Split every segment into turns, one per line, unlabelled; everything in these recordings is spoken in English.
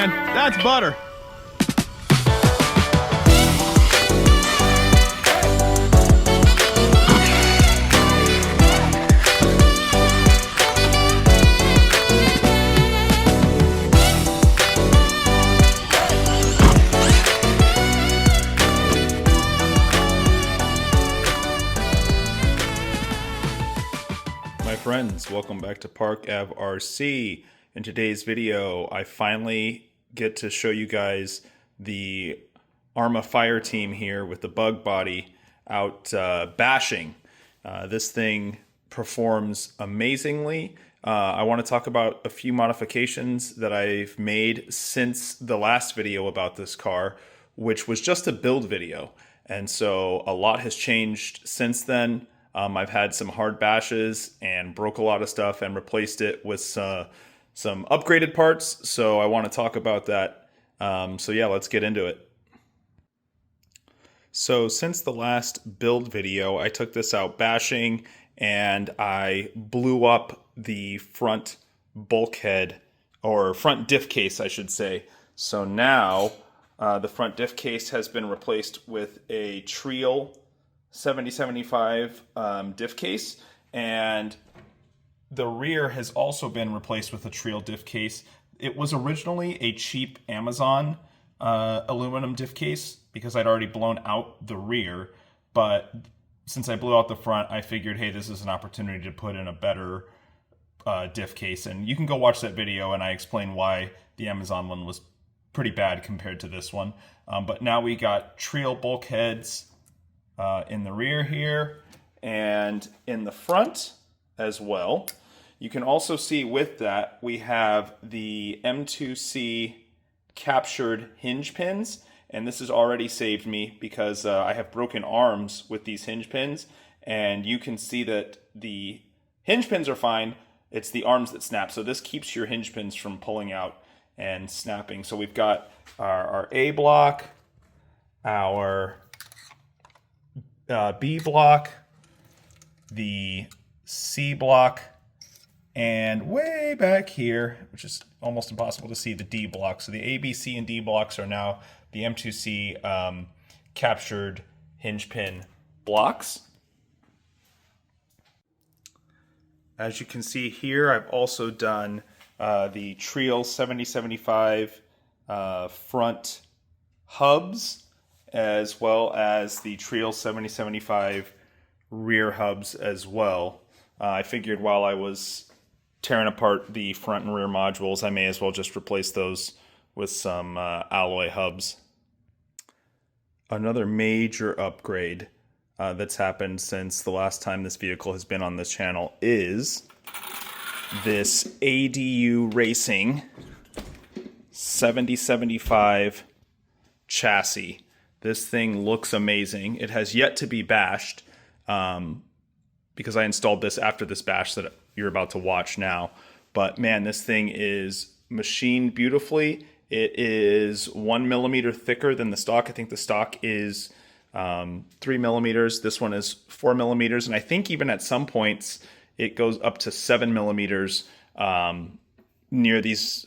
man. That's butter.
My friends, welcome back to Park Ave RC. In today's video, I finally get to show you guys the Arrma Fireteam here with the bug body out bashing. This thing performs amazingly. I want to talk about a few modifications that I've made since the last video about this car, which was just a build video. And so a lot has changed since then. I've had some hard bashes and broke a lot of stuff and replaced it with some upgraded parts. So I want to talk about that. So yeah, let's get into it. So since the last build video, I took this out bashing and I blew up the front bulkhead, or front diff case, I should say. So now the front diff case has been replaced with a Trio 7075 diff case, and the rear has also been replaced with a Trio diff case. It was originally a cheap Amazon aluminum diff case because I'd already blown out the rear, but since I blew out the front, I figured, hey, this is an opportunity to put in a better diff case. And you can go watch that video and I explain why the Amazon one was pretty bad compared to this one. But now we got Trio bulkheads in the rear here and in the front as well. You can also see with that we have the M2C captured hinge pins, and this has already saved me because I have broken arms with these hinge pins, and you can see that the hinge pins are fine. It's the arms that snap, so this keeps your hinge pins from pulling out and snapping. So we've got our A block, our B block, the C block, and way back here, which is almost impossible to see, the D block. So the A, B, C, and D blocks are now the M2C captured hinge pin blocks. As you can see here, I've also done the Trio 7075 front hubs, as well as the Trio 7075 rear hubs as well. I figured while I was tearing apart the front and rear modules, I may as well just replace those with some alloy hubs. Another major upgrade that's happened since the last time this vehicle has been on this channel is this ADU Racing 7075 chassis. This thing looks amazing. It has yet to be bashed because I installed this after this bash that you're about to watch now. But man, this thing is machined beautifully. It is 1 millimeter thicker than the stock. I think the stock is 3 millimeters. This one is 4 millimeters. And I think even at some points it goes up to 7 millimeters near these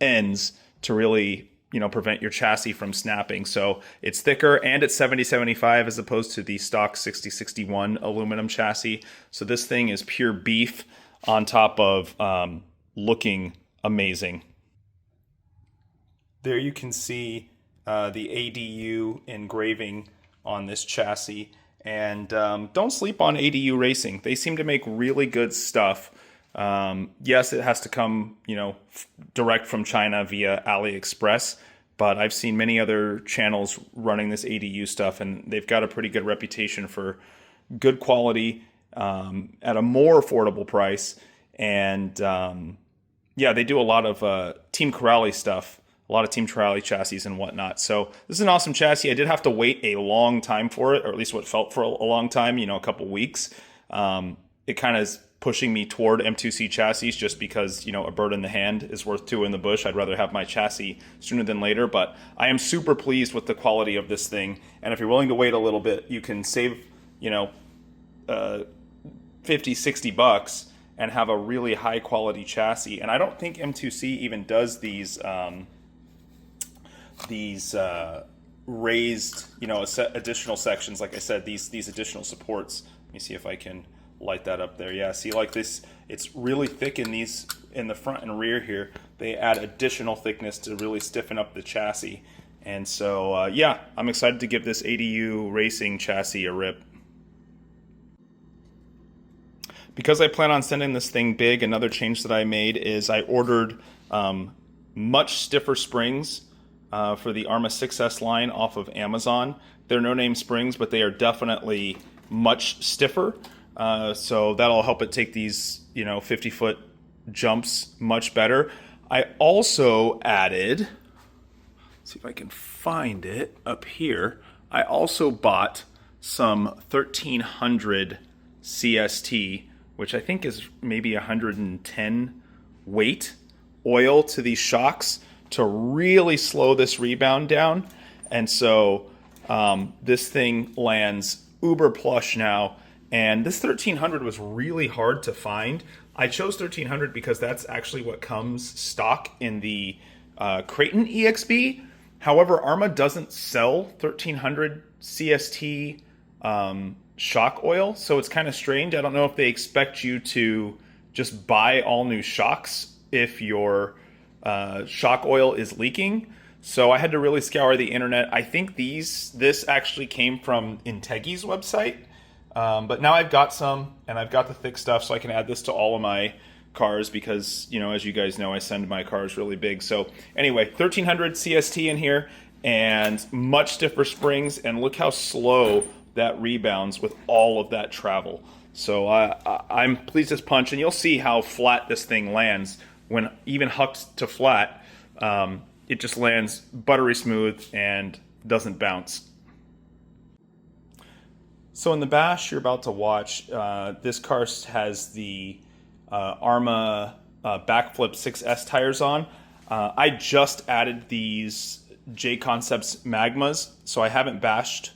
ends to really, prevent your chassis from snapping. So it's thicker and it's 7075 as opposed to the stock 6061 aluminum chassis. So this thing is pure beef on top of looking amazing. There you can see the ADU engraving on this chassis. And don't sleep on ADU Racing. They seem to make really good stuff. Yes, it has to come, direct from China via AliExpress, but I've seen many other channels running this ADU stuff, and they've got a pretty good reputation for good quality at a more affordable price. And yeah, they do a lot of Team Corrali stuff, a lot of Team Corrali chassis and whatnot. So this is an awesome chassis. I did have to wait a long time for it, or at least what felt for a long time, a couple weeks. It kind of is pushing me toward M2C chassis just because, a bird in the hand is worth two in the bush. I'd rather have my chassis sooner than later, but I am super pleased with the quality of this thing. And if you're willing to wait a little bit, you can save, 50, 60 bucks and have a really high quality chassis. And I don't think M2C even does these these raised, additional sections. Like I said, these additional supports. Let me see if I can light that up there. Yeah, see, like this, it's really thick in the front and rear here. They add additional thickness to really stiffen up the chassis. And so, yeah, I'm excited to give this ADU racing chassis a rip. Because I plan on sending this thing big, another change that I made is I ordered much stiffer springs for the Arrma 6S line off of Amazon. They're no-name springs, but they are definitely much stiffer. So that'll help it take these, 50-foot jumps much better. I also added, let's see if I can find it up here. I also bought some 1300 CST, which I think is maybe 110 weight oil to these shocks to really slow this rebound down. And so this thing lands uber plush now. And this 1300 was really hard to find. I chose 1300 because that's actually what comes stock in the Creighton EXB. However, Arrma doesn't sell 1300 CST shock oil, so it's kind of strange. I don't know if they expect you to just buy all new shocks if your shock oil is leaking. So I had to really scour the internet. I think this actually came from Integi's website. But now I've got some, and I've got the thick stuff, so I can add this to all of my cars because, as you guys know, I send my cars really big. So anyway, 1300 CST in here and much stiffer springs, and look how slow that rebounds with all of that travel. So I'm pleased as punch, and you'll see how flat this thing lands. When even hucked to flat, it just lands buttery smooth and doesn't bounce. So in the bash you're about to watch, this car has the Arrma backflip 6S tires on. I just added these J Concepts Magmas, so I haven't bashed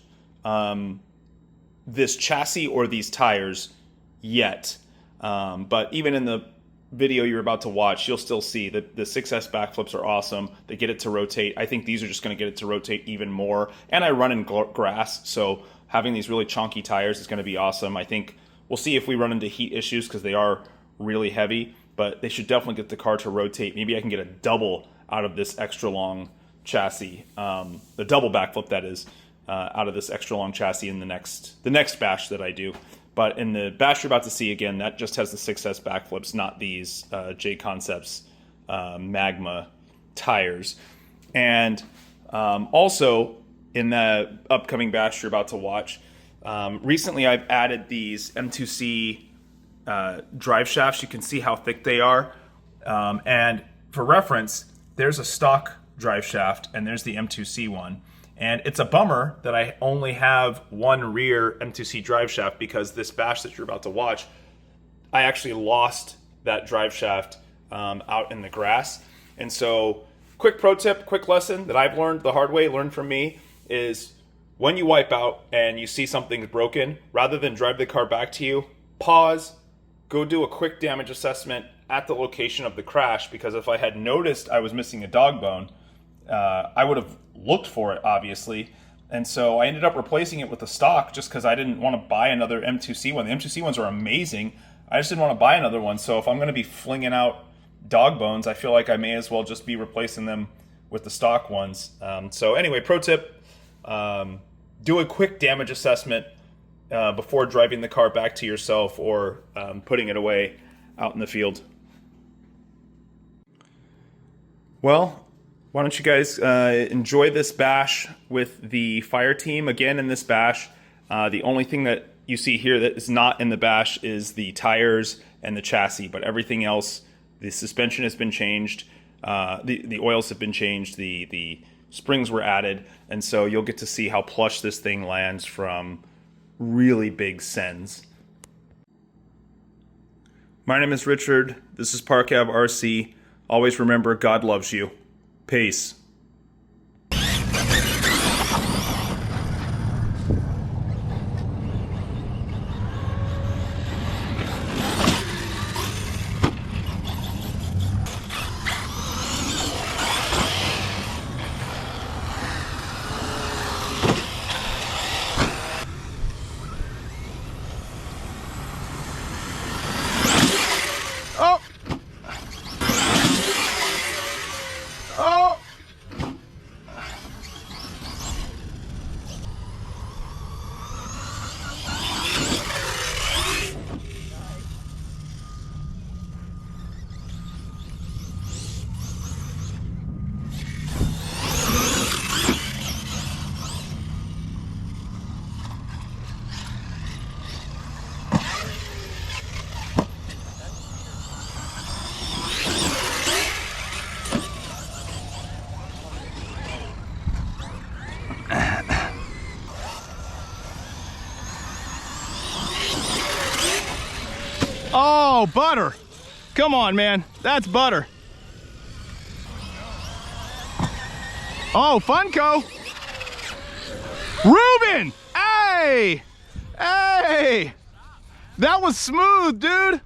this chassis or these tires yet. But even in the video you're about to watch, you'll still see that the 6S backflips are awesome. They get it to rotate. I think these are just going to get it to rotate even more. And I run in grass, so having these really chunky tires is going to be awesome. I think we'll see if we run into heat issues because they are really heavy, but they should definitely get the car to rotate. Maybe I can get a double out of this extra long chassis, the double backflip that is, out of this extra long chassis in the next bash that I do. But in the bash you're about to see, again, that just has the 6S backflips, not these J Concepts Magma tires. And also, in the upcoming bash you're about to watch, recently I've added these M2C drive shafts. You can see how thick they are. And for reference, there's a stock drive shaft and there's the M2C one. And it's a bummer that I only have one rear M2C drive shaft because this bash that you're about to watch, I actually lost that drive shaft out in the grass. And so, quick pro tip, quick lesson that I've learned the hard way, learned from me, is when you wipe out and you see something's broken, rather than drive the car back to you, pause, go do a quick damage assessment at the location of the crash, because if I had noticed I was missing a dog bone, I would have looked for it, obviously. And so I ended up replacing it with a stock just because I didn't want to buy another M2C one. The M2C ones are amazing. I just didn't want to buy another one. So if I'm going to be flinging out dog bones, I feel like I may as well just be replacing them with the stock ones. So anyway, pro tip, do a quick damage assessment before driving the car back to yourself or putting it away out in the field. Well, why don't you guys enjoy this bash with the Fireteam. Again, in this bash, the only thing that you see here that is not in the bash is the tires and the chassis, but everything else, the suspension has been changed, the oils have been changed, the springs were added, and so you'll get to see how plush this thing lands from really big sends. My name is Richard. This is Parcab RC. Always remember, God loves you. Peace. Oh, butter. Come on, man. That's butter. Oh, Funko. Ruben! Hey! Hey! That was smooth, dude.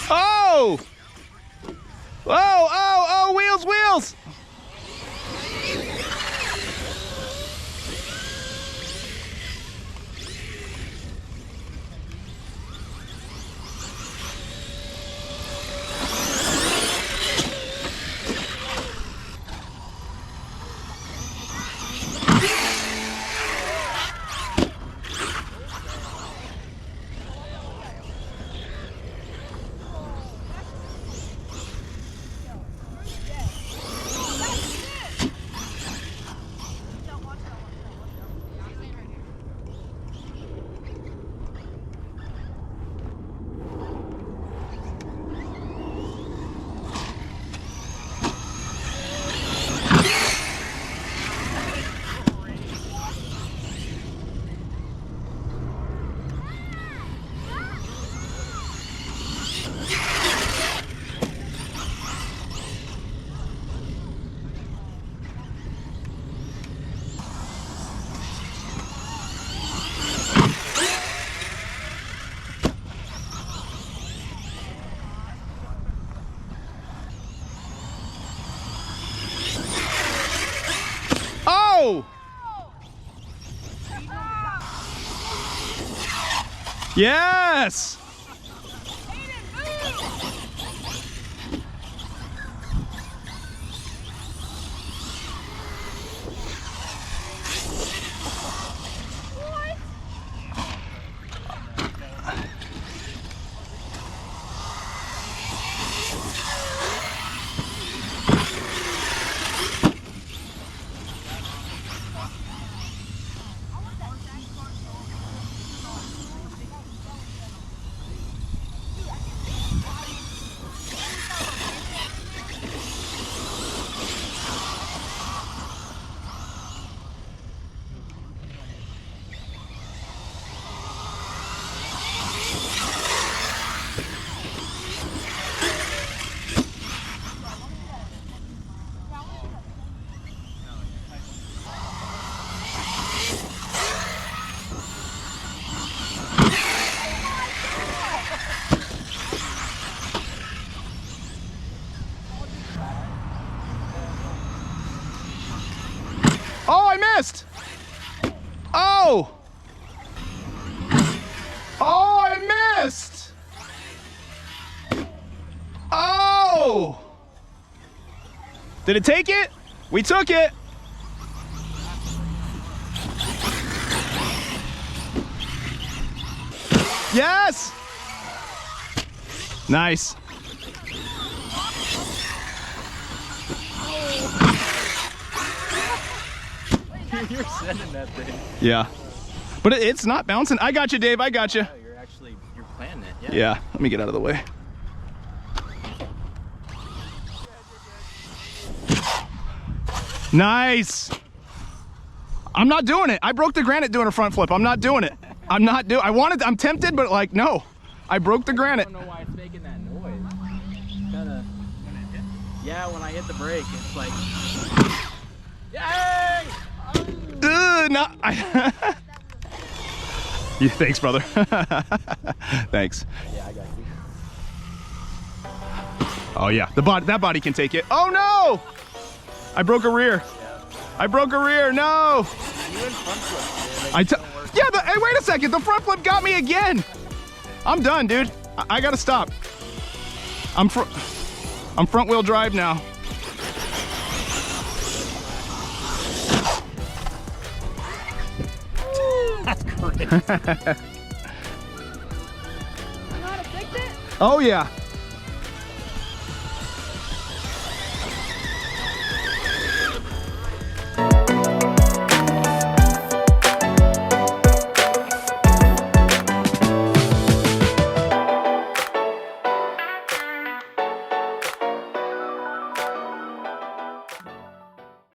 Oh! Oh, wheels, wheels! Oh! Yes! Oh, I missed! Oh! Oh, I missed! Oh! Did it take it? We took it! Yes! Nice.
You're sending that thing.
Yeah. But it's not bouncing. I got you, Dave. I got you.
No, you're planning it.
Yeah. Let me get out of the way. Nice. I'm not doing it. I broke the granite doing a front flip. I'm not doing it. I'm tempted, but like, no. I broke the granite.
I don't know why it's making that noise. Kinda. When it hit? Yeah, when I hit the brake, it's like. Yay!
No. Thanks, brother. Thanks.
Yeah, I got you.
Oh yeah, that body can take it. Oh no! I broke a rear.
Yeah.
I broke a rear. No.
You in front flip.
Yeah, hey, wait a second. The front flip got me again. I'm done, dude. I gotta stop. I'm front wheel drive now.
That's great.
You know how to fix it?
Oh yeah.